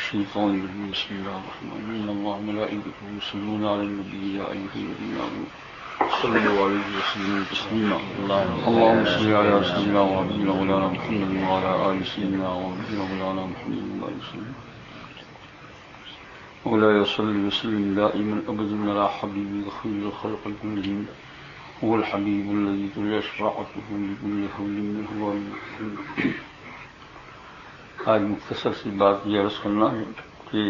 الشيطان الرجيم بسم الله الرحمن الرحيم إن الله وملائكته يصلون على النبي يا أيها الذين آمنوا صلوا عليه وسلموا تسليما اللهم صل على سيدنا ونبينا مولانا محمد وعلى آل سيدنا ونبينا مولانا محمد وعلى وسلم مولاي صل وسلم دائما أبدا على حبيبي خير الخلق كلهم هو الحبيب الذي ترجى شفاعته بكل حول منه ومن آج مختصر سی بات یہ عرض کرنا ہے کہ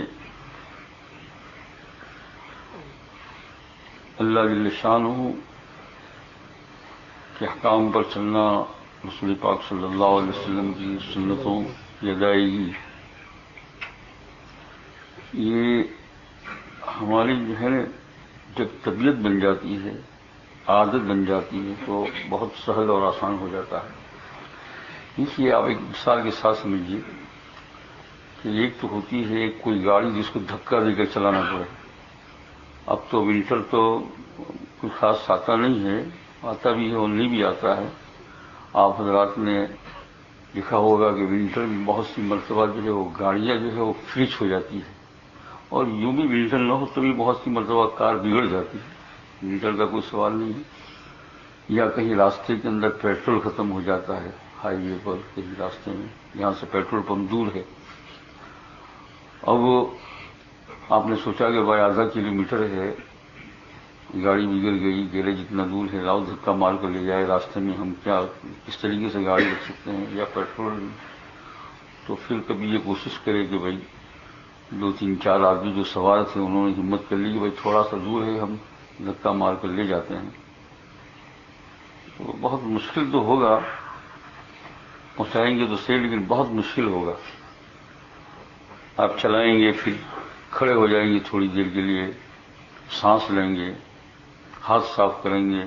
اللہ جل شانہ کے احکام پر چلنا، رسول پاک صلی اللہ علیہ وسلم کی سنتوں کی ادائیگی، یہ ہماری جو ہے جب طبیعت بن جاتی ہے، عادت بن جاتی ہے تو بہت سہل اور آسان ہو جاتا ہے۔ اس لیے آپ ایک مثال کے ساتھ سمجھیے کہ ایک تو ہوتی ہے کوئی گاڑی جس کو دھکا دے کر چلانا پڑے۔ اب تو ونٹر تو کوئی خاص آتا نہیں ہے، آتا بھی ہے اور نہیں بھی آتا ہے۔ آپ حضرات نے دیکھا ہوگا کہ ونٹر میں بہت سی مرتبہ جو ہے وہ گاڑیاں جو ہے وہ فریج ہو جاتی ہے، اور یوں بھی ونٹر نہ ہو تو بھی بہت سی مرتبہ کار بگڑ جاتی ہے۔ ونٹر کا کوئی سوال نہیں ہے، یا کہیں راستے کے اندر پیٹرول ختم ہو جاتا ہے، ہائی وے پر کہیں راستے میں یہاں سے پیٹرول پمپ دور ہے۔ اب آپ نے سوچا کہ بھائی آدھا کلومیٹر ہے، گاڑی بگڑ گئی، گیرے جتنا دور ہے، لاؤ دھکا مار کر لے جائے، راستے میں ہم کیا کس طریقے سے گاڑی رکھ سکتے ہیں یا پیٹرول؟ تو پھر کبھی یہ کوشش کرے کہ بھائی 2-3-4 آدمی جو سوار تھے انہوں نے ہمت کر لی کہ بھائی تھوڑا سا دور ہے، ہم دھکا مار کر لے جاتے ہیں۔ تو بہت مشکل تو ہوگا، پہنچائیں گے تو صحیح لیکن بہت مشکل ہوگا۔ آپ چلائیں گے، پھر کھڑے ہو جائیں گے تھوڑی دیر کے لیے، سانس لیں گے، ہاتھ صاف کریں گے،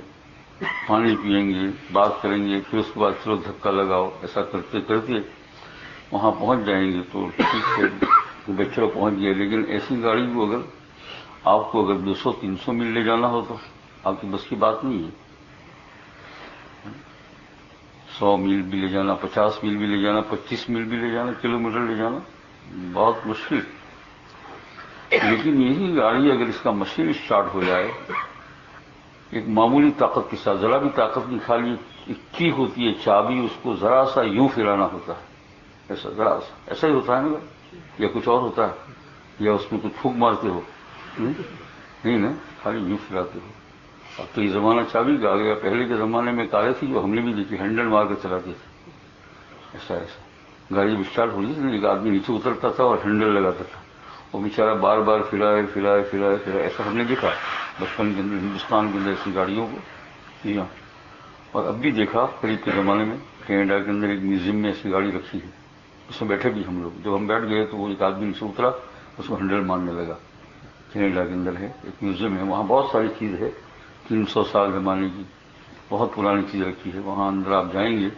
پانی پئیں گے، بات کریں گے، پھر اس کے بعد چلو دھکا لگاؤ۔ ایسا کرتے کرتے وہاں پہنچ جائیں گے تو ٹھیک ہے کہ بھائی چلو پہنچ گئے۔ لیکن ایسی گاڑی کو اگر آپ کو 200-300 میل لے جانا ہو تو آپ کی بس کی بات نہیں ہے۔ 100 میل بھی لے جانا، 50 میل بھی لے جانا، 25 میل بھی لے جانا، کلومیٹر لے جانا بہت مشکل۔ لیکن یہی گاڑی اگر اس کا مشین اسٹارٹ ہو جائے ایک معمولی طاقت کے ساتھ، ذرا بھی طاقت نہیں، خالی ایک کی ہوتی ہے چابی، اس کو ذرا سا یوں پھرانا ہوتا ہے، ایسا ذرا سا، ایسا ہی ہوتا ہے نا، یا کچھ اور ہوتا ہے، یا اس میں کچھ پھونک مارتے ہو؟ نہیں نا، خالی یوں پھراتے ہو۔ اب تو یہ زمانہ چابی کا آ گیا، پہلے کے زمانے میں کاریں تھی جو ہم نے بھی دیکھی، ہینڈل مار کر چلاتے تھے، ایسا ایسا۔ گاڑی جب اسٹارٹ ہوئی تھی ایک آدمی نیچے اترتا تھا اور ہینڈل لگاتا تھا، وہ بیچارہ بار بار پھرائے پھرائے پھرائے پھرائے، ایسا ہم نے دیکھا بچپن کے اندر ہندوستان کے اندر ایسی گاڑیوں کو۔ اور اب بھی دیکھا قریب کے زمانے میں کینیڈا کے اندر ایک میوزیم میں ایسی گاڑی رکھی ہے، اس میں بیٹھے بھی ہم لوگ، جب ہم بیٹھ گئے تو وہ ایک آدمی نیچے اترا، اس کو ہینڈل مارنے لگا۔ کینیڈا کے اندر ہے ایک میوزیم ہے، وہاں بہت ساری چیز ہے، 300 سال زمانے کی بہت پرانی چیز رکھی ہے۔ وہاں اندر آپ جائیں گے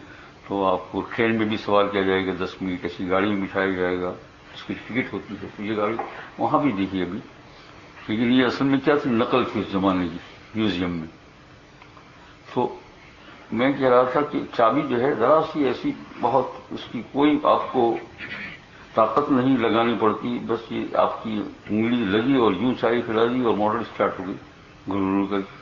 تو آپ کو ٹرین میں بھی سوار کیا جائے گا 10 منٹ، ایسی گاڑی میں بٹھایا جائے گا، اس کی ٹکٹ ہوتی ہے۔ تو یہ گاڑی وہاں بھی دیکھی ابھی، لیکن یہ اصل میں کیا تھی، نقل تھی اس زمانے کی میوزیم میں۔ تو میں کہہ رہا تھا کہ چابی جو ہے ذرا سی ایسی، بہت اس کی کوئی آپ کو طاقت نہیں لگانی پڑتی، بس یہ آپ کی انگلی لگی اور یوں چابی پھیلا دی اور موٹر اسٹارٹ ہو گئی گھر گھر کر۔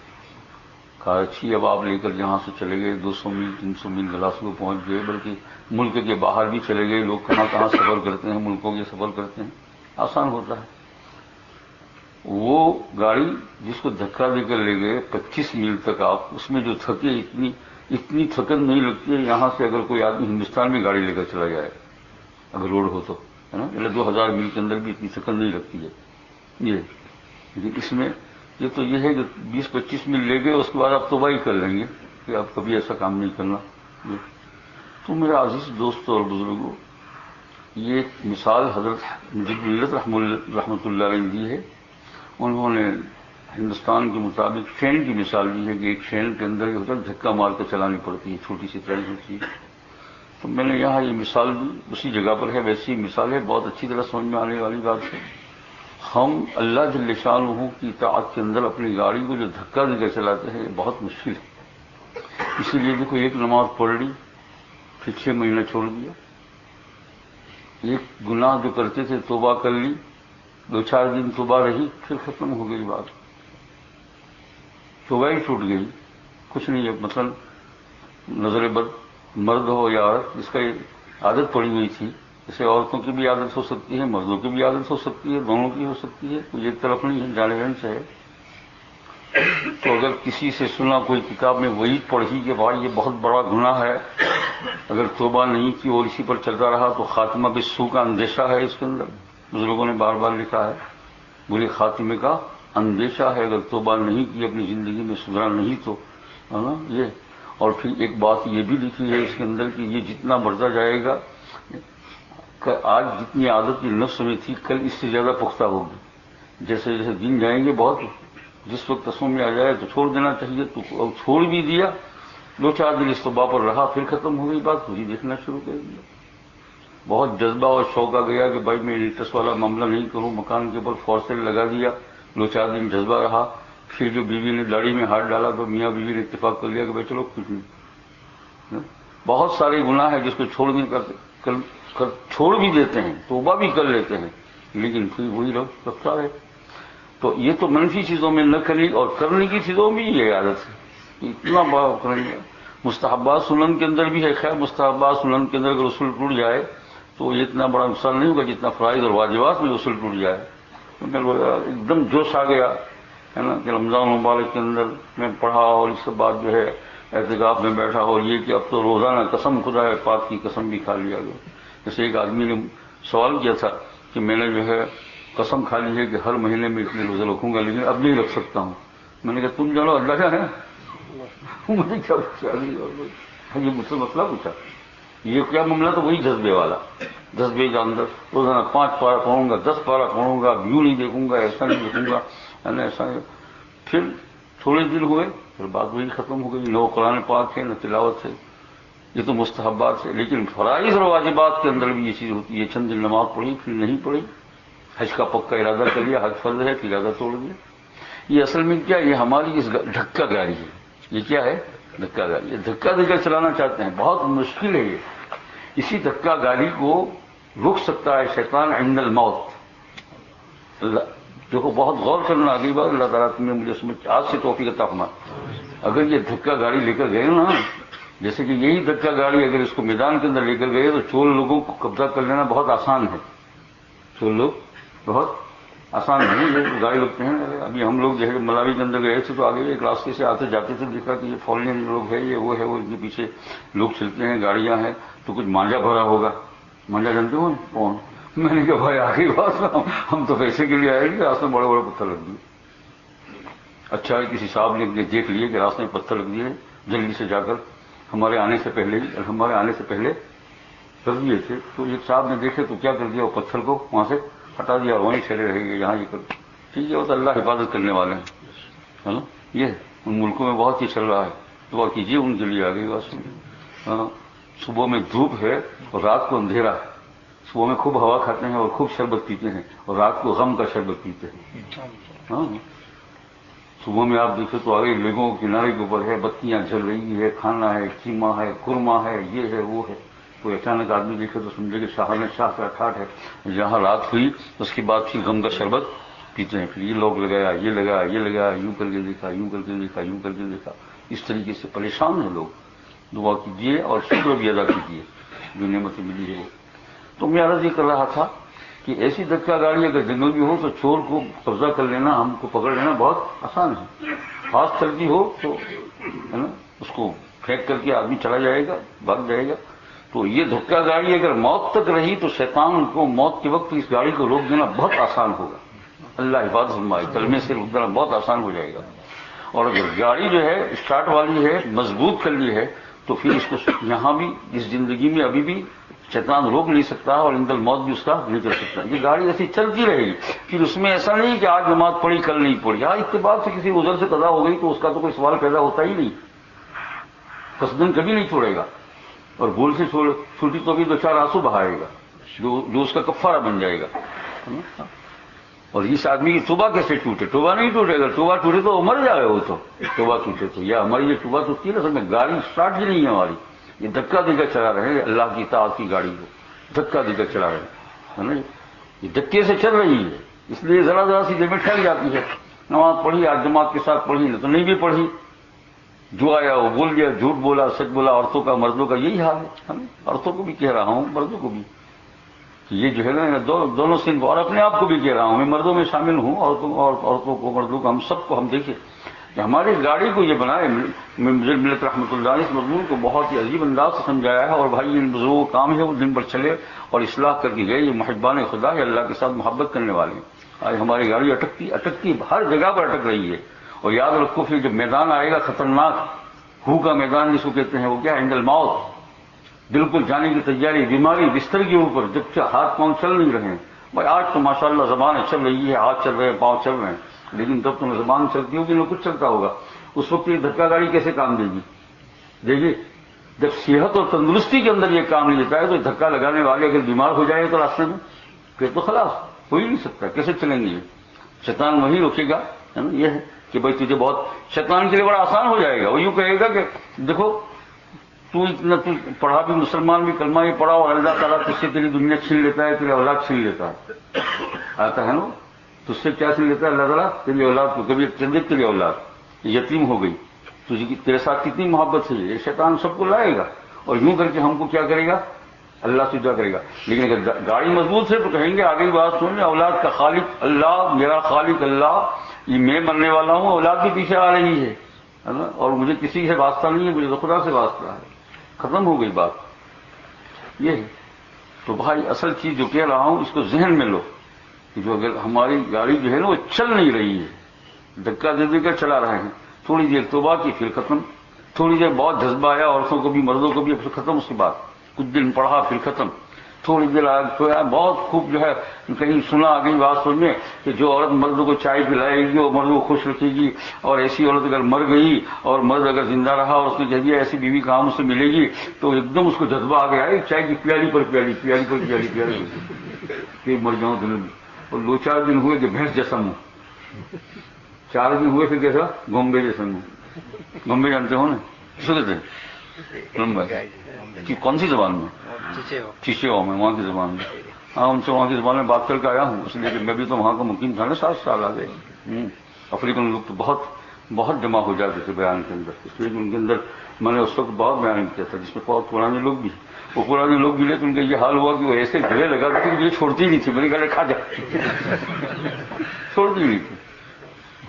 کہا اچھی، اب آپ لے کر یہاں سے چلے گئے 200 میل 300 میل گلاسگو پہنچ گئے، بلکہ ملک کے باہر بھی چلے گئے۔ لوگ کہاں کہاں سفر کرتے ہیں، ملکوں کے سفر کرتے ہیں، آسان ہوتا ہے۔ وہ گاڑی جس کو دھکا دے کر لے گئے 25 میل تک، آپ اس میں جو تھکے، اتنی تھکن نہیں لگتی ہے یہاں سے اگر کوئی آدمی ہندوستان میں گاڑی لے کر چلا جائے، اگر روڈ ہو تو، ہے نا، 2000 میل کے اندر بھی اتنی تھکن نہیں لگتی ہے یہ۔ لیکن اس میں یہ تو یہ ہے کہ 20-25 میل لے گئے، اس کے بعد آپ توبہ کر لیں گے کہ آپ کبھی ایسا کام نہیں کرنا۔ تو میرے عزیز دوستوں اور بزرگوں، یہ ایک مثال حضرت مجد ملت رحمۃ اللہ علیہ نے دی ہے۔ انہوں نے ہندوستان کے مطابق ٹرین کی مثال دی ہے کہ ایک ٹرین کے اندر یہ ہوتا ہے دھکا مار کر چلانی پڑتی ہے، چھوٹی سی ٹرین ہوتی ہے۔ تو میں نے یہاں یہ مثال دی، اسی جگہ پر ہے، ویسی مثال ہے، بہت اچھی طرح سمجھ میں آنے والی بات ہے۔ ہم اللہ جل شانہ کی اطاعت کے اندر اپنی گاڑی کو جو دھکا دے کر چلاتے ہیں یہ بہت مشکل ہے۔ اسی لیے دیکھو، ایک نماز پڑھ لی، پھر 6 مہینہ چھوڑ دیا، ایک گناہ جو کرتے تھے توبہ کر لی، 2-4 دن توبہ رہی، پھر ختم ہو گئی بات، توبہ ہی چھوٹ گئی، کچھ نہیں ہے۔ مثلا نظر بد مرد ہو یا عورت، جس کا عادت پڑی ہوئی تھی، جیسے عورتوں کی بھی عادت ہو سکتی ہے، مردوں کی بھی عادت ہو سکتی ہے، دونوں کی ہو سکتی ہے، کوئی ایک طرف نہیں ہے، جانبین سے ہے۔ تو اگر کسی سے سنا کوئی کتاب میں وعید پڑھی کہ بھائی یہ بہت بڑا گناہ ہے، اگر توبہ نہیں کی اور اسی پر چلتا رہا تو خاتمہ بالسوء کا اندیشہ ہے اس کے اندر، بزرگوں نے بار بار لکھا ہے، برے خاتمے کا اندیشہ ہے، اگر توبہ نہیں کی، اپنی زندگی میں سدھرا نہیں تو، ہے نا یہ۔ اور پھر ایک بات یہ بھی لکھی ہے اس کے اندر کہ یہ جتنا بڑھتا جائے گا، آج جتنی عادت نفس میں تھی کل اس سے زیادہ پختہ ہوگی، جیسے جیسے دن جائیں گے بہت، جس وقت تصویر میں آ جائے تو چھوڑ دینا چاہیے، تو چھوڑ بھی دیا، 2-4 دن استوبا پر رہا، پھر ختم ہو گئی بات، وہی دیکھنا شروع کر دیا۔ بہت جذبہ اور شوق آ گیا کہ بھائی میں انٹرسٹ والا معاملہ نہیں کروں، مکان کے اوپر فور سیل لگا دیا، 2-4 دن جذبہ رہا، پھر جو بیوی نے داڑھی میں ہاتھ ڈالا تو میاں بیوی نے اتفاق کر لیا کہ بھائی چلو کچھ نہیں۔ بہت سارے گناہ ہیں جس کو چھوڑ بھی دیتے ہیں، توبہ بھی کر لیتے ہیں، لیکن پھر وہی لوگ رکھتا ہے۔ تو یہ تو منفی چیزوں میں نہ کرنی، اور کرنے کی چیزوں میں یہ عادت ہے، اتنا بڑا کریں گے۔ مستحبات سنن کے اندر بھی ہے، خیر مستحبات سنن کے اندر اگر اصول ٹوٹ جائے تو یہ اتنا بڑا نقصان نہیں ہوگا جتنا فرائض اور واجبات میں اصول ٹوٹ جائے۔ ایک دم جوش آ گیا ہے نا کہ رمضان مبارک کے اندر میں پڑھا، اور اس کے بعد جو ہے اعتکاف میں بیٹھا، اور یہ کہ اب تو روزانہ قسم خدا پاک کی قسم بھی کھا لیا گیا۔ جیسے ایک آدمی نے سوال کیا تھا کہ میں نے جو ہے قسم کھا لی ہے کہ ہر مہینے میں اتنے روزے رکھوں گا، لیکن اب نہیں رکھ سکتا ہوں۔ میں نے کہا تم جانو اللہ کیا ہے، مجھے کیا پوچھا، یہ مجھ سے مسئلہ پوچھا، یہ کیا معاملہ، تو وہی جذبے والا، جذبے کے اندر روزانہ 5 پارہ پڑھوں گا، 10 پارہ پڑھوں گا، یوں نہیں دیکھوں گا، ایسا نہیں دیکھوں گا، ہے نا ایسا نہیں۔ پھر تھوڑے دن ہوئے، پھر بات وہی ختم ہو گئی، نہ قرآن پاک ہے نہ تلاوت ہے، یہ تو مستحبات ہے۔ لیکن فرائض اور واجبات کے اندر بھی یہ چیز ہوتی ہے، چند دن نماز پڑھی پھر نہیں پڑھی، حج کا پکا ارادہ کر لیا، حج فرض ہے پھر ارادہ توڑ دیا۔ یہ اصل میں کیا، یہ ہماری اس دھکا گاڑی ہے، یہ کیا ہے، دھکا گاڑی، یہ دھکا دے کر چلانا چاہتے ہیں، بہت مشکل ہے یہ۔ اسی دھکا گاڑی کو روک سکتا ہے شیطان عند الموت۔ دیکھو بہت غور کرنا، اگلی بار اللہ تعالیٰ تم نے مجھے سمجھ آج سے توفیق عطا فرما، اگر یہ دھکا گاڑی لے کر گئے نا، جیسے کہ یہی دھکا گاڑی اگر اس کو میدان کے اندر لے کر گئے تو چور لوگوں کو قبضہ کر لینا بہت آسان ہے، چور لوگ بہت آسان نہیں، یہ گاڑی لگتے ہیں۔ ابھی ہم لوگ جو ہے ملاوی کے اندر گئے تھے تو آگے ایک راستے سے آتے جاتے تھے، دیکھا کہ یہ فورین لوگ ہیں، یہ وہ ہے، وہ ان کے پیچھے لوگ چلتے ہیں، گاڑیاں ہیں، تو کچھ مانجا بھرا ہوگا، مانجا جانتے ہو کون؟ میں نے کہا بھائی آخری بات ہم تو پیسے کے لیے آئے گے، راستے میں بڑے بڑے پتھر لگ دیے۔ اچھا کسی صاحب نے دیکھ لیے کہ راستے میں پتھر لگ دیے، جلدی سے جا کر ہمارے آنے سے پہلے کر دیے تھے، تو ایک صاحب نے دیکھے تو کیا کر دیا، وہ پتھر کو وہاں سے ہٹا دیا، وہیں ٹھہرے رہے گے یہاں، یہ کر ٹھیک ہے، وہ تو اللہ حفاظت کرنے والے ہیں، ہے نا۔ یہ ان ملکوں میں بہت ہی چل رہا ہے، دعا کیجیے ان کے لیے آگے بات سنیے۔ صبح میں دھوپ ہے اور رات کو اندھیرا ہے، صبح میں خوب ہوا کھاتے ہیں اور خوب شربت پیتے ہیں، اور رات کو غم کا شربت پیتے ہیں۔ ہاں صبح میں آپ دیکھیں تو آگے لوگوں کے کنارے کے اوپر ہے، بتیاں جل رہی ہے، کھانا ہے، قیمہ ہے، قورمہ ہے، یہ ہے وہ ہے، کوئی اچانک آدمی دیکھے تو سمجھے کہ شاہ کا ٹھاٹ ہے، جہاں رات ہوئی اس کے بعد پھر غم کا شربت پیتے ہیں، پھر یہ لوگ لگایا، یہ لگایا، یہ لگایا، یوں کر کے دیکھا، یوں کر کے دیکھا، یوں کر کے دیکھا، اس طریقے سے پریشان ہیں لوگ۔ دعا کیجیے اور شکر بھی ادا کیجیے جو نعمتیں ملی ہے۔ تو میں عرض یہ کر رہا تھا کہ ایسی دھکا گاڑی اگر جنگل میں ہو تو چور کو قبضہ کر لینا، ہم کو پکڑ لینا بہت آسان ہے، فاسٹ چلتی ہو تو ہے نا، اس کو پھینک کر کے آدمی چلا جائے گا، بھاگ جائے گا۔ تو یہ دھکا گاڑی اگر موت تک رہی تو شیطان کو موت کے وقت اس گاڑی کو روک دینا بہت آسان ہوگا، اللہ حفاظت فرمائے، کلمے سے روک دینا بہت آسان ہو جائے گا۔ اور اگر گاڑی جو ہے اسٹارٹ والی ہے، مضبوط کر لی ہے، تو پھر اس کو یہاں بھی اس زندگی میں ابھی بھی شیطان روک نہیں سکتا، اور اندر موت بھی اس کا نہیں کر سکتا۔ یہ گاڑی ایسی چلتی رہے گی، پھر اس میں ایسا نہیں کہ آج نماز پڑھی کل نہیں پڑھی، ہاں اتفاق سے کسی عذر سے قضا ہو گئی تو اس کا تو کوئی سوال پیدا ہوتا ہی نہیں، قصدن کبھی نہیں چھوڑے گا، اور بھول سے چھوٹی تو بھی 2-4 آنسو بہائے گا جو اس کا کفارہ بن جائے گا۔ اور اس آدمی کی توبہ کیسے ٹوٹے؟ توبہ نہیں ٹوٹے گا، توبہ ٹوٹے تو مر جائے وہ تو، توبہ ٹوٹے تو، یا ہماری یہ توبہ ٹوٹتی ہے نا، اصل میں گاڑی اسٹارٹ ہی نہیں ہے ہماری، یہ دھکا دے کر چلا رہے اللہ کی اطاعت کی گاڑی کو، دھکا دے کر چلا رہے ہیں نا، یہ دھکے سے چل رہی ہے، اس لیے ذرا ذرا سی دیر میں ٹھہر جاتی ہے. نماز پڑھی آج جماعت کے ساتھ پڑھی نہ تو نہیں بھی پڑھی، جو آیا وہ بول دیا، جھوٹ بولا سچ بولا. عورتوں کا مردوں کا یہی حال ہے. عورتوں کو بھی کہہ رہا ہوں مردوں کو بھی، یہ جو ہے نا دونوں صنف، اور اپنے آپ کو بھی کہہ رہا ہوں، میں مردوں میں شامل ہوں، عورتوں کو مردوں کو، ہم سب کو. ہم دیکھیں کہ ہماری گاڑی کو یہ بنائے ملت رحمۃ اللہ نے اس مضمون کو بہت ہی عجیب انداز سے سمجھایا ہے. اور بھائی ان بزرگوں کا کام ہے وہ دن بھر چلے اور اصلاح کر کے گئے. یہ محبان خدا ہے، اللہ کے ساتھ محبت کرنے والے ہیں. آج ہماری گاڑی اٹکتی ہر جگہ پر اٹک رہی ہے. اور یاد رکھو پھر جب میدان آئے گا خطرناک، ہو کا میدان جس کو کہتے ہیں، وہ کیا ہے؟ عند الموت، بالکل جانے کی تیاری، بیماری بستر کے اوپر، جب ہاتھ پاؤں چل نہیں رہے ہیں. بھائی آج تو ماشاءاللہ زبان چل رہی ہے، ہاتھ چل رہے ہیں، پاؤں چل رہے ہیں، لیکن جب تم زبان چلتی ہوگی نہ کچھ چلتا ہوگا، اس وقت یہ دھکا گاڑی کیسے کام دے گی؟ دیکھیے جب صحت اور تندرستی کے اندر یہ کام نہیں دیتا ہے تو دھکا لگانے والے اگر بیمار ہو جائے تو راستے میں پھر تو خلاص ہو ہی نہیں سکتا. کیسے چلیں گے؟ یہ شیطان وہی روکے گا. یہ ہے کہ بھائی تجھے بہت، شیطان کے لیے بڑا آسان ہو جائے گا. وہ یوں کہے گا کہ دیکھو تو پڑھا بھی، مسلمان بھی، کلمہ بھی پڑھا، اور اللہ تعالیٰ تجھ سے تیری دنیا چھین لیتا ہے، تیری اولاد چھین لیتا ہے. آتا ہے نا، تجھ سے کیا چھین لیتا ہے اللہ تعالیٰ؟ تیری اولاد کو. کبھی تیری اولاد یتیم ہو گئی، تیرے ساتھ کتنی محبت سے یہ شیطان سب کو لائے گا اور یوں کر کے ہم کو کیا کرے گا؟ اللہ سے دعا کرے گا. لیکن اگر گاڑی مضبوط ہے تو کہیں گے آگے کی بات سن لیں، اولاد کا خالق اللہ، میرا خالق اللہ، یہ میں مرنے والا ہوں، اولاد بھی پیچھے آ رہی ہے نا، اور مجھے کسی سے واسطہ نہیں ہے، مجھے تو خدا سے واسطہ ہے. ختم ہو گئی بات. یہ ہے تو بھائی اصل چیز جو کہہ رہا ہوں اس کو ذہن میں لو کہ جو اگر ہماری گاڑی جو ہے نا وہ چل نہیں رہی ہے، دھکا دے دے کر چلا رہے ہیں، تھوڑی دیر توبہ کی پھر ختم، تھوڑی دیر بہت جذبہ آیا عورتوں کو بھی مردوں کو بھی، پھر ختم. اس کے بعد کچھ دن پڑھا پھر ختم. تھوڑی دیر سویا، بہت خوب جو ہے کہیں سنا آ گئی بات سننے کہ جو عورت مرد کو چائے پلائے گی وہ مرد کو خوش رکھے گی، اور ایسی عورت اگر مر گئی اور مرد اگر زندہ رہا اور اس نے کہہ دیا ایسی بیوی کہاں مجھ سے ملے گی، تو ایک دم اس کو جذبہ آ گیا ہے چائے کی پیالی پر پیالی، پیالی پر پیالی، پیالی پھر مر جاؤں دن میں. اور 2-4 دن ہوئے کہ بھینس جیسا منہ، 4 دن ہوئے پھر کیسا گومبے جیسا منہ. گومبے جانتے ہو نا کس کو کہتے ہیں؟ کون سی زبان میں؟ چیچے میں، وہاں کی زبان میں. ہاں ان سے وہاں کی زبان میں بات کر کے آیا ہوں، اس لیے کہ میں بھی تو وہاں کا مقیم تھا نا 7 سال آگے. افریقن لوگ تو بہت جمع ہو جاتے تھے بیان کے اندر، اس لیے کہ ان کے اندر میں نے اس وقت بہت بیان کیا تھا جس میں بہت پرانے لوگ بھی، وہ پرانے لوگ ملے تو ان کا یہ حال ہوا کہ وہ ایسے گلے لگا تھے کہ یہ چھوڑتی ہی نہیں تھی. میں نے کہا کھا جا، چھوڑتی ہی نہیں تھی.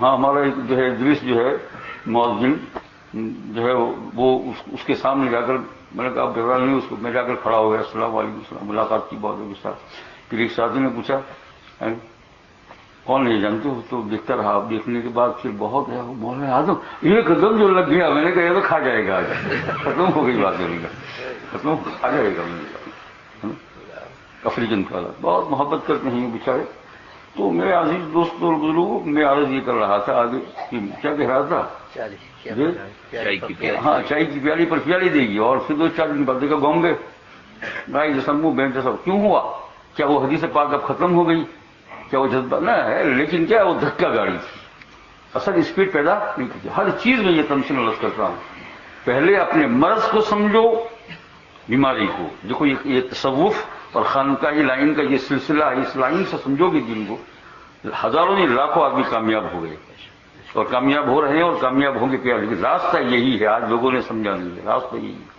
ہاں ہمارا جو ہے ادریس جو ہے مؤذن جو ہے وہ اس کے سامنے جا کر میں نے کہا آپ گھبرا نہیں، اس کو میں جا کر کھڑا ہو گیا، السلام علیکم السلام، ملاقات کی بہت کے ساتھ. پھر ایک ساتھی نے پوچھا کون نہیں جانتے ہو، تو دیکھتا رہا. اب دیکھنے کے بعد پھر بہت ہے مولانا اعظم یہ قدم جو لگ گیا، میں نے کہا یہ تو کھا جائے گا آج. ختم ہو گئی بات میری کا، ختم کھا جائے گا. افریقن کا بہت محبت کرتے ہیں یہ بیچارے. تو میرے عزیز دوست اور بزرگوں میں عرض یہ کر رہا تھا آگے کہ کیا کہہ رہا تھا؟ ہاں چائے کی پیالی پر پیالی دے گی، اور پھر 2-4 دن بعد دیکھا گھوم گئے بھائی جیسا منہ بہن جیسا. کیوں ہوا؟ کیا وہ حدیث پاک اب ختم ہو گئی؟ کیا وہ جذبہ نہ ہے، لیکن کیا وہ دھکا گاڑی تھی، اصل اسپیڈ پیدا نہیں کی. ہر چیز میں یہ تمثیل عرض کرتا ہوں، پہلے اپنے مرض کو سمجھو، بیماری کو دیکھو. یہ تصوف اور خانقاہی لائن کا یہ سلسلہ ہے، اس لائن سے سمجھو گے دین کو، ہزاروں نہیں لاکھوں آدمی کامیاب ہو گئے اور کامیاب ہو رہے ہیں اور کامیاب ہوں گے. کیا لیکن راستہ یہی ہے، آج لوگوں نے سمجھا نہیں ہے. راستہ یہی ہے،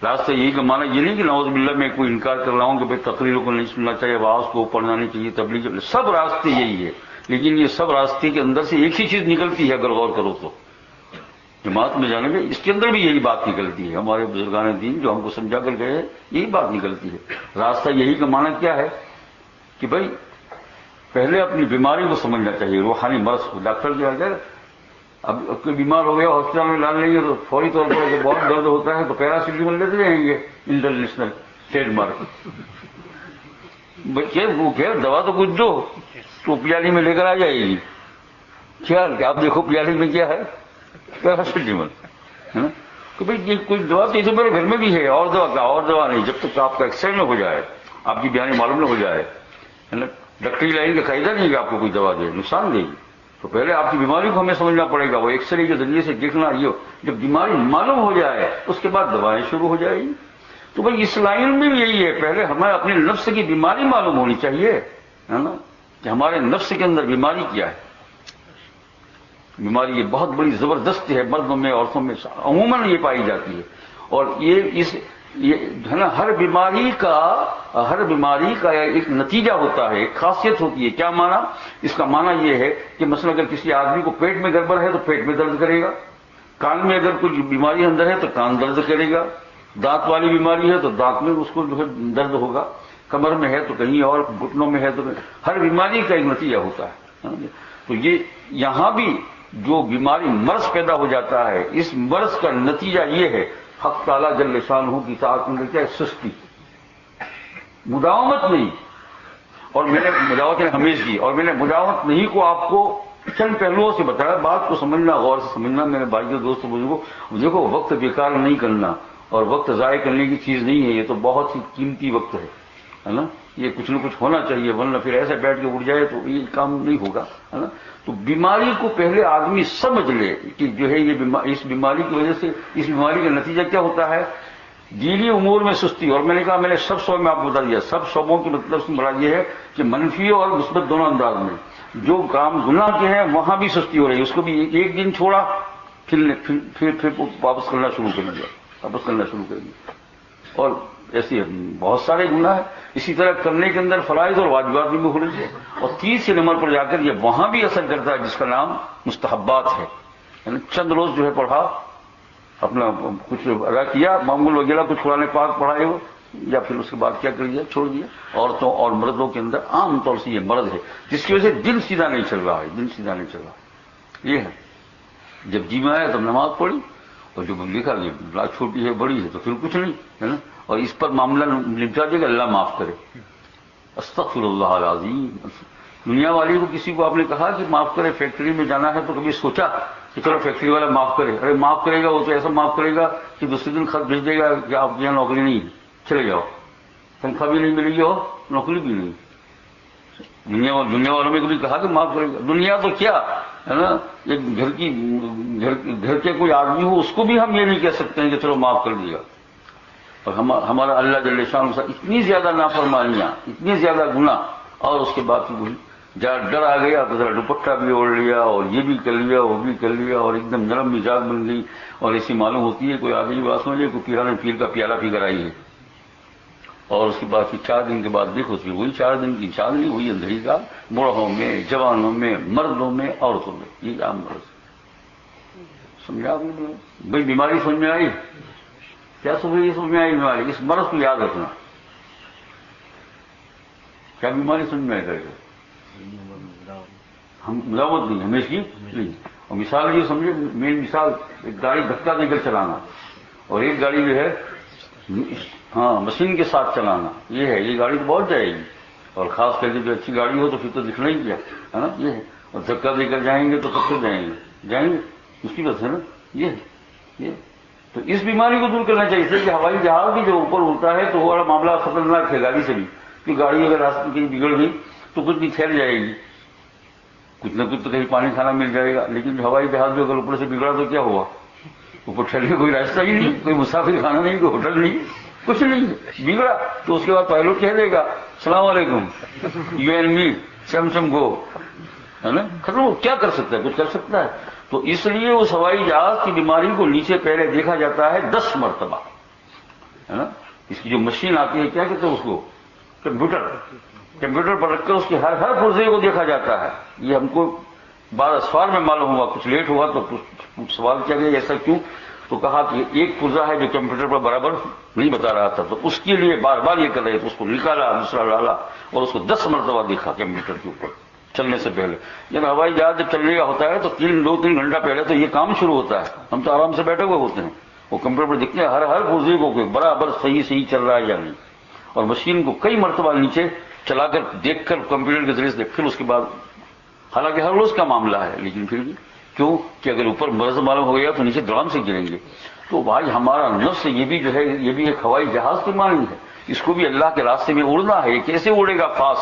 راستہ یہی کا معنی یہ نہیں کہ نعوذ باللہ میں کوئی انکار کر رہا ہوں کہ بھائی تقریروں کو نہیں سننا چاہیے، آواز کو پڑھنا نہیں چاہیے، تبلیغ، سب راستے یہی ہے. لیکن یہ سب راستے کے اندر سے ایک ہی چیز نکلتی ہے اگر غور کرو تو، جماعت میں جانے میں اس کے اندر بھی یہی بات نکلتی ہے. ہمارے بزرگان دین جو ہم کو سمجھا کر گئے ہیں یہی بات نکلتی ہے. راستہ یہی کا معنی کیا ہے کہ بھائی پہلے اپنی بیماری کو سمجھنا چاہیے، روحانی مرض کو. ڈاکٹر جو ہے اب کوئی بیمار ہو گیا ہاسپٹل میں ڈال لیں گے تو فوری طور پر اگر بہت درد ہوتا ہے تو پیراسیٹامول لیتے رہیں گے انٹرنیشنل ٹریڈ مارک. بچے وہ کہ دوا تو کچھ دو تو پیالی میں لے کر آ جائے گی. کیا آپ دیکھو پیالی میں کیا ہے؟ پیراسیٹامول ہے نا. کہ بھائی یہ کچھ دوا تو میرے گھر میں بھی ہے، اور دوا کا اور دوا نہیں، جب تک آپ کا ایکسرے نہ ہو جائے، آپ کی بیانی معلوم نہ ہو جائے. ڈاکٹری لائن کا قاعدہ نہیں کہ آپ کو کوئی دوا دے، نقصان دے گی. تو پہلے آپ کی بیماری کو ہمیں سمجھنا پڑے گا، وہ ایکس رے کے ذریعے سے دیکھنا. یہ جب بیماری معلوم ہو جائے اس کے بعد دوائیں شروع ہو جائے گی. تو بھائی اس لائن میں بھی یہی ہے، پہلے ہمیں اپنے نفس کی بیماری معلوم ہونی چاہیے، ہے نا، کہ ہمارے نفس کے اندر بیماری کیا ہے۔ بیماری یہ بہت بڑی زبردست ہے، مردوں میں عورتوں میں عموماً یہ پائی جاتی ہے، اور یہ ہے نا، ہر بیماری کا ایک نتیجہ ہوتا ہے، ایک خاصیت ہوتی ہے۔ کیا معنی؟ اس کا معنی یہ ہے کہ مثلا اگر کسی آدمی کو پیٹ میں گڑبڑ ہے تو پیٹ میں درد کرے گا، کان میں اگر کچھ بیماری اندر ہے تو کان درد کرے گا، دانت والی بیماری ہے تو دانت میں اس کو جو ہے درد ہوگا، کمر میں ہے تو کہیں اور، گھٹنوں میں ہے تو ہر بیماری کا ایک نتیجہ ہوتا ہے۔ تو یہ یہاں بھی جو بیماری مرض پیدا ہو جاتا ہے، اس مرض کا نتیجہ یہ ہے حق تعالیٰ جل شانہ کی اطاعت میں کیا ہے؟ سستی، مداومت نہیں۔ اور میں نے مداومت ہمیشہ کی، اور میں نے مداومت نہیں کو آپ کو چند پہلوؤں سے بتایا، بات کو سمجھنا، غور سے سمجھنا میرے بھائیوں دوستوں بزرگوں۔ دیکھو وقت بیکار نہیں کرنا اور وقت ضائع کرنے کی چیز نہیں ہے، یہ تو بہت ہی قیمتی وقت ہے نا، یہ کچھ نہ کچھ ہونا چاہیے، ورنہ پھر ایسے بیٹھ کے اٹھ جائے تو یہ کام نہیں ہوگا، ہے نا۔ تو بیماری کو پہلے آدمی سمجھ لے کہ جو ہے یہ اس بیماری کی وجہ سے، اس بیماری کا نتیجہ کیا ہوتا ہے؟ دینی امور میں سستی۔ اور میں نے کہا، میں نے سب شعبوں میں آپ کو بتا دیا، سب شعبوں کی مطلب سے مراد یہ ہے کہ منفی اور مثبت دونوں انداز میں جو کام گناہ کے ہیں وہاں بھی سستی ہو رہی ہے، اس کو بھی ایک دن چھوڑا پھر واپس کرنا شروع کر دیا، اور ایسے بہت سارے گناہ ہیں۔ اسی طرح کرنے کے اندر فرائض اور واجبات بھی ہو رہی ہے، اور تیسرے نمبر پر جا کر یہ وہاں بھی اثر کرتا ہے جس کا نام مستحبات ہے، یعنی چند روز جو ہے پڑھا، اپنا کچھ ادا کیا، معمول وغیرہ کچھ قرآن پاک پڑھائے ہو، یا پھر اس کے بعد کیا کر دیا؟ چھوڑ دیا۔ عورتوں اور مردوں کے اندر عام طور سے یہ مرض ہے جس کی وجہ سے دل سیدھا نہیں چل رہا ہے، یہ ہے۔ جب جی میں آیا تب نماز پڑھی، اور جب لکھا کہ بات چھوٹی ہے بڑی ہے تو پھر کچھ نہیں، ہے نا، اور اس پر معاملہ نپٹا دے گا، اللہ معاف کرے۔ استغفر اللہ العظیم۔ دنیا والی کو کسی کو آپ نے کہا کہ معاف کرے، فیکٹری میں جانا ہے تو کبھی سوچا کہ چلو فیکٹری والا معاف کرے؟ ارے معاف کرے گا وہ تو ایسا معاف کرے گا کہ دوسرے دن خط بھیج دے گا کہ آپ کے یہاں نوکری نہیں ہے، چلے جاؤ، تنخواہ بھی نہیں ملے گی اور نوکری بھی نہیں۔ دنیا والوں میں کبھی کہا کہ معاف کرے گا؟ دنیا تو کیا ہے نا، ایک گھر کے کوئی آدمی ہو اس کو بھی ہم یہ نہیں کہہ سکتے ہیں کہ چلو معاف کر دیا۔ اور ہمارا اللہ جل شانہ اتنی زیادہ نافرمانیاں، اتنی زیادہ گناہ، اور اس کے بعد ڈر آ گیا تو ذرا دوپٹہ بھی اوڑھ لیا، اور یہ بھی کر لیا، وہ بھی کر لیا، اور ایک دم نرم مزاج بن گئی، اور ایسی معلوم ہوتی ہے کوئی آدمی بات سمجھے کوئی پیران پیر کا پیالہ پی کر آئی ہے، اور اس کے بعد پھر 4 دن کے بعد دیکھو پھر وہی 4 دن کی چاندنی، وہی اندھیری کا، بوڑھوں میں، جوانوں میں، مردوں میں، عورتوں میں، یہ عام مرض۔ سمجھا آپ نے بھائی؟ بیماری سمجھ میں آئی؟ کیا سمجھ میں آئی بیماری؟ اس مرض کو یاد رکھنا۔ کیا بیماری سمجھ میں آئی کرے گا؟ ہم مداوت نہیں، ہمیشہ کی نہیں۔ اور مثال یہ سمجھے، مین مثال، ایک گاڑی دھکا دے کر چلانا، اور ایک گاڑی جو ہے مشین کے ساتھ چلانا، یہ ہے، یہ گاڑی تو بہت جائے گی، اور خاص کر کے جو اچھی گاڑی ہو تو پھر تو دکھنا ہی کیا ہے نا، یہ ہے۔ اور دھکا دے کر جائیں گے تو کب تک جائیں گے اس کی وجہ سے نا، یہ تو اس بیماری کو دور کرنا چاہیے کہ ہوائی جہاز بھی جو اوپر اڑتا ہے تو وہ والا معاملہ خطرناک ہے گاڑی سے بھی، کہ گاڑی اگر راستے کہیں بگڑ گئی تو کچھ بھی ٹھہر جائے گی، کچھ نہ کچھ تو کہیں پانی کھانا مل جائے گا، لیکن ہوائی جہاز جو اگر اوپر سے بگڑا تو کیا ہوا؟ اوپر ٹھہرنے کوئی راستہ ہی نہیں، کوئی مسافر خانہ نہیں، کوئی ہوٹل نہیں، کچھ نہیں، بگڑا تو اس کے بعد پائلٹ کہہ دے گا السلام علیکم، یو اینڈ می سم گو، ہے نا، ختم۔ کیا کر سکتا ہے؟ کچھ کر سکتا ہے؟ تو اس لیے اس ہوائی جہاز کی بیماری کو نیچے پہلے دیکھا جاتا ہے 10 مرتبہ، ہے نا۔ اس کی جو مشین آتی ہے کیا کہتے ہیں اس کو؟ کمپیوٹر پر رکھ کر اس کے ہر پرزے کو دیکھا جاتا ہے۔ یہ ہم کو بعض اسفار میں معلوم ہوا، کچھ لیٹ ہوا تو سوال کیا گیا ایسا کیوں؟ تو کہا کہ ایک پرزا ہے جو کمپیوٹر پر برابر نہیں بتا رہا تھا، تو اس کے لیے بار بار یہ کر رہے تھے، اس کو نکالا، دوسرا ڈالا، اور اس کو 10 مرتبہ دیکھا کمپیوٹر کے اوپر چلنے سے پہلے۔ جب ہوائی جہاز جب چلنے کا ہوتا ہے تو 2-3 گھنٹہ پہلے تو یہ کام شروع ہوتا ہے، ہم تو آرام سے بیٹھے ہوئے ہوتے ہیں، وہ کمپیوٹر پر دیکھتے ہیں ہر پرزے کو برابر صحیح چل رہا ہے یا نہیں، اور مشین کو کئی مرتبہ نیچے چلا کر دیکھ کر کمپیوٹر کے ذریعے سے پھر اس کے بعد، حالانکہ ہر روز کا معاملہ ہے لیکن پھر بھی کیوں کہ اگر اوپر مرض معلوم ہو گیا تو نیچے درام سے گریں گے۔ تو بھائی ہمارا نفس یہ بھی جو ہے یہ بھی ایک ہوائی جہاز کی مانند ہے، اس کو بھی اللہ کے راستے میں اڑنا ہے۔ یہ کیسے اڑے گا خاص؟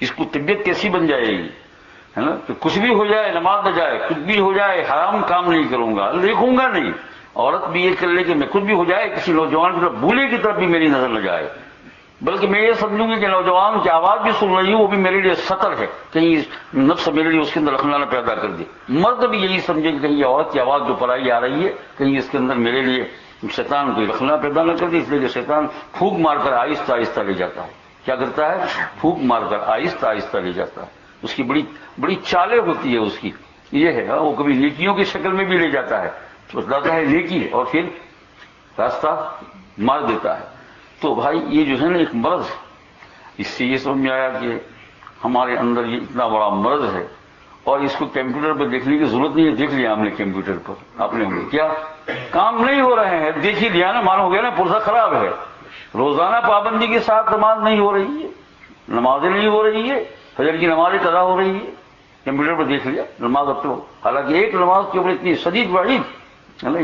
اس کو طبیعت کیسی بن جائے گی، ہے نا، کہ کچھ بھی ہو جائے نماز نہ جائے، کچھ بھی ہو جائے حرام کام نہیں کروں گا، دیکھوں گا نہیں، عورت بھی یہ کر لے کہ میں خود بھی ہو جائے، کسی نوجوان کی طرف بولے کی طرف بھی میری نظر نہ جائے، بلکہ میں یہ سمجھوں گی کہ نوجوان کی آواز بھی سن رہی ہوں، وہ بھی میرے لیے سطر ہے، کہیں نفس میرے لیے اس کے اندر رخنہ نہ پیدا کر دے۔ مرد بھی یہی سمجھے کہ کہیں یہ عورت کی آواز جو پرائی آ رہی ہے کہیں اس کے اندر میرے لیے شیطان کوئی رخنہ پیدا نہ کر دے، اس لیے کہ شیطان پھونک مار کر آہستہ آہستہ لے جاتا ہے۔ کیا کرتا ہے؟ پھونک مار کر آہستہ آہستہ لے جاتا ہے۔ اس کی بڑی چالیں ہوتی ہے اس کی، یہ ہے وہ کبھی نیکیوں کی شکل میں بھی لے جاتا ہے، بتلاتا ہے نیکی اور پھر راستہ مار دیتا ہے۔ تو بھائی یہ جو ہے نا ایک مرض، اس سے یہ سمجھ میں آیا کہ ہمارے اندر یہ اتنا بڑا مرض ہے، اور اس کو کمپیوٹر پر دیکھنے کی ضرورت نہیں ہے۔ دیکھ لیا ہم نے کمپیوٹر پر، آپ نے کیا کام نہیں ہو رہے ہیں، دیکھ ہی لیا نا، معلوم ہو گیا نا پرزہ خراب ہے۔ روزانہ پابندی کے ساتھ نماز نہیں ہو رہی ہے، نمازیں نہیں ہو رہی ہے، فجر کی نمازیں قضا ہو رہی ہے، کمپیوٹر پر دیکھ لیا نماز اب تو، حالانکہ ایک نماز کے اوپر اتنی شدید وعید ہے نا۔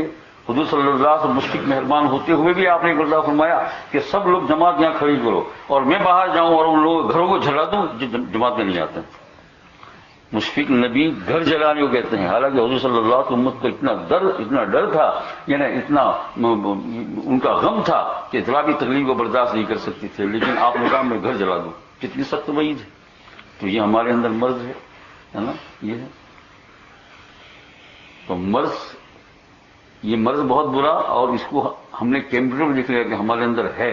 حضور صلی اللہ علیہ وسلم مشفق مہربان ہوتے ہوئے بھی آپ نے اللہ فرمایا کہ سب لوگ جماعت یہاں کھڑی کرو، اور میں باہر جاؤں اور ان لوگوں گھروں کو جلا دوں جو جماعت میں نہیں آتے۔ مشفق نبی گھر جلانے کو کہتے ہیں، حالانکہ حضور صلی اللہ علیہ وسلم کو اتنا ڈر تھا، یعنی اتنا ان کا غم تھا کہ اطلاقی تکلیف کو برداشت نہیں کر سکتے تھے، لیکن آپ نے کہا میں گھر جلا دوں، کتنی سخت وعید ہے۔ تو یہ ہمارے اندر مرض ہے نا، یہ ہے تو مرض، یہ مرض بہت برا، اور اس کو ہم نے کمپیوٹر میں دیکھ لیا کہ ہمارے اندر ہے۔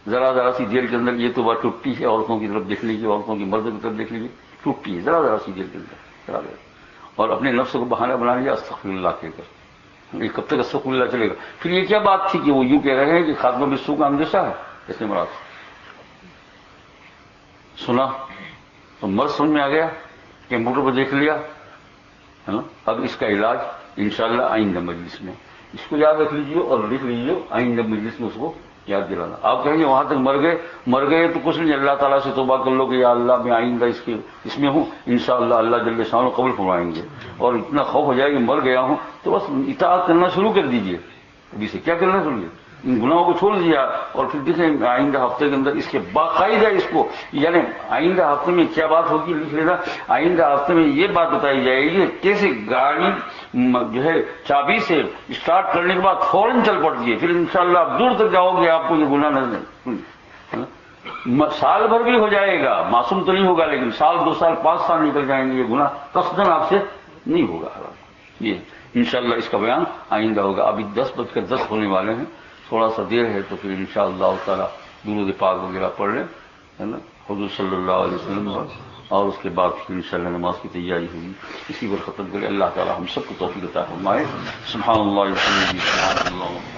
ذرا سی دیر کے اندر یہ تو بات ٹوٹتی ہے، عورتوں کی طرف دیکھ لیجیے، عورتوں کی مرد کی طرف دیکھ لیجیے، ٹوٹتی ہے ذرا سی دیر کے اندر، اور اپنے نفس کو بہانہ بنا لیا استغفر اللہ کہہ کر۔ یہ کب تک استغفر اللہ چلے گا؟ پھر یہ کیا بات تھی کہ وہ یوں کہہ رہے ہیں کہ خاتمہ بالسوء کا اندیشہ ہے، ایسے مراد سنا تو مرض سمجھ میں آ گیا، کمپیوٹر پہ دیکھ لیا ہے نا۔ اب اس کا علاج انشاءاللہ آئندہ مجلس میں، اس کو یاد رکھ لیجیے اور لکھ لیجیے، آئندہ مجلس میں اس کو یاد دلانا۔ آپ کہیں گے وہاں تک مر گئے تو کچھ نہیں، اللہ تعالیٰ سے توبہ کر لو کہ یا اللہ میں آئندہ اس میں ہوں، انشاءاللہ اللہ جل شانہ قبول فرمائیں گے، اور اتنا خوف ہو جائے کہ مر گیا ہوں تو بس اطاعت کرنا شروع کر دیجیے۔ ابھی سے کیا کرنا شروع کیجیے، ان گناہوں کو چھوڑ دیا، اور پھر دیکھیں آئندہ ہفتے کے اندر اس کے باقاعدہ اس کو، یعنی آئندہ ہفتے میں کیا بات ہوگی لکھ لینا، آئندہ ہفتے میں یہ بات بتائی جائے گی کیسے گاڑی جو ہے چابی سے اسٹارٹ کرنے کے بعد فوراً چل پڑتی ہے، پھر انشاءاللہ آپ دور تک جاؤ گے آپ کو یہ گناہ نظر نہیں، سال بھر بھی ہو جائے گا، معصوم تو نہیں ہوگا، لیکن سال 2 سال 5 سال نکل جائیں گے، یہ گناہ قصداً آپ سے نہیں ہوگا۔ یہ انشاءاللہ اس کا بیان آئندہ ہوگا۔ ابھی 10:10 ہونے والے ہیں، تھوڑا سا دیر ہے، تو پھر انشاءاللہ تعالی درود پاک وغیرہ پڑھ لیں ہے نا حضور صلی اللہ علیہ وسلم، اور اس کے بعد پھر انشاءاللہ نماز کی تیاری ہوگی، اسی پر ختم کرے۔ اللہ تعالی ہم سب کو توفیق عطا فرمائے۔ سبحان اللہ و بحمدہ، سبحان اللہ۔